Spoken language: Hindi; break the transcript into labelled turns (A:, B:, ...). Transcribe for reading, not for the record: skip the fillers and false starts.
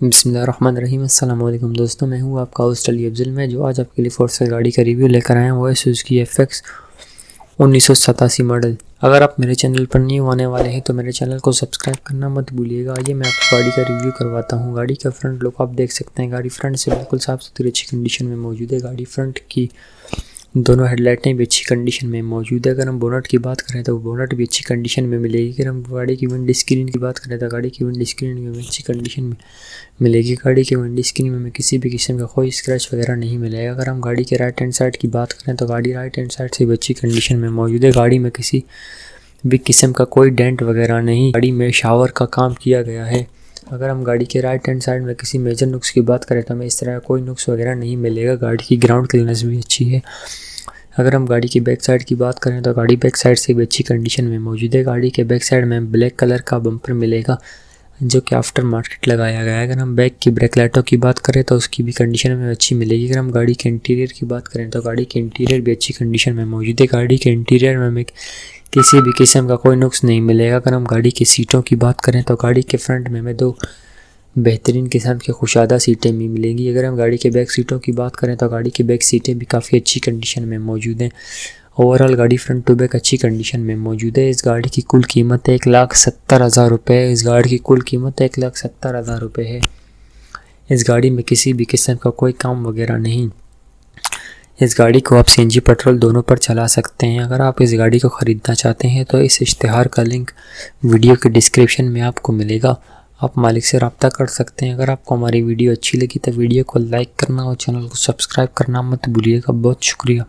A: बिस्मिल्लाहिर्रहमानिर्रहीम। अस्सलाम वालेकुम दोस्तों, मैं हूँ आपका होस्ट अली अफजल में जो आज आपके लिए फोर्स गाड़ी का रिव्यू लेकर आया हूँ। वो है सुजुकी एफएक्स 1987 मॉडल। अगर आप मेरे चैनल पर न्यू आने वाले हैं तो मेरे चैनल को सब्सक्राइब करना मत भूलिएगा। आइए मैं आपको गाड़ी का रिव्यू करवाता हूँ। गाड़ी का फ्रंट लुक आप देख सकते हैं। गाड़ी फ्रंट से बिल्कुल साफ़ सुथरी अच्छी कंडीशन में मौजूद है। गाड़ी फ्रंट की दोनों हेडलाइटें भी अच्छी कंडीशन में मौजूद है। अगर हम बोनट की बात करें तो बोनट भी अच्छी कंडीशन में मिलेगी। अगर हम गाड़ी की विंड स्क्रीन की बात करें तो गाड़ी की विंड स्क्रीन भी अच्छी कंडीशन में मिलेगी। गाड़ी की विंड स्क्रीन में किसी भी किस्म का कोई स्क्रैच वगैरह नहीं मिलेगा। अगर हम गाड़ी के राइट हैंड साइड की बात करें तो गाड़ी राइट हैंड साइड से भी अच्छी कंडीशन में मौजूद है। गाड़ी में किसी भी किस्म का कोई डेंट वगैरह नहीं। गाड़ी में शावर का काम किया गया है। अगर हम गाड़ी के राइट हैंड साइड में किसी मेजर नुक्स की बात करें तो हमें इस तरह कोई नुक्स वगैरह नहीं मिलेगा। गाड़ी की ग्राउंड क्लीयरेंस भी अच्छी है। अगर हम गाड़ी की बैक साइड की बात करें तो गाड़ी बैक साइड से भी अच्छी कंडीशन में मौजूद है। गाड़ी के बैक साइड में ब्लैक कलर का बम्पर मिलेगा जो कि आफ्टर मार्केट लगाया गया है। अगर हम बैक की ब्रेक लाइटों की बात करें तो उसकी भी कंडीशन में अच्छी मिलेगी। अगर हम गाड़ी के इंटीरियर की बात करें तो गाड़ी के इंटीरियर भी अच्छी कंडीशन में मौजूद है। गाड़ी के इंटीरियर में हमें किसी भी किस्म का कोई नुक्स नहीं मिलेगा। अगर हम गाड़ी की सीटों की बात करें तो गाड़ी के फ्रंट में हमें दो बेहतरीन किस्म की खुशादा सीटें भी मिलेंगी। अगर हम गाड़ी के बैक सीटों की बात करें तो गाड़ी की बैक सीटें भी काफ़ी अच्छी कंडीशन में मौजूद हैं। ओवरऑल गाड़ी फ्रंट टू बैक अच्छी कंडीशन में मौजूद है। इस गाड़ी की कुल कीमत है 1,70,000 रुपये। इस गाड़ी की कुल कीमत 1,70,000 रुपये है। इस गाड़ी में किसी भी किस्म का कोई काम वगैरह नहीं। इस गाड़ी को आप सीएनजी पेट्रोल दोनों पर चला सकते हैं। अगर आप इस गाड़ी को ख़रीदना चाहते हैं तो इस इश्तिहार का लिंक वीडियो के डिस्क्रिप्शन में आपको मिलेगा। आप मालिक से रब्ता कर सकते हैं। अगर आपको हमारी वीडियो अच्छी लगी तो वीडियो को लाइक करना और चैनल को सब्सक्राइब करना मत भूलिएगा। बहुत शुक्रिया।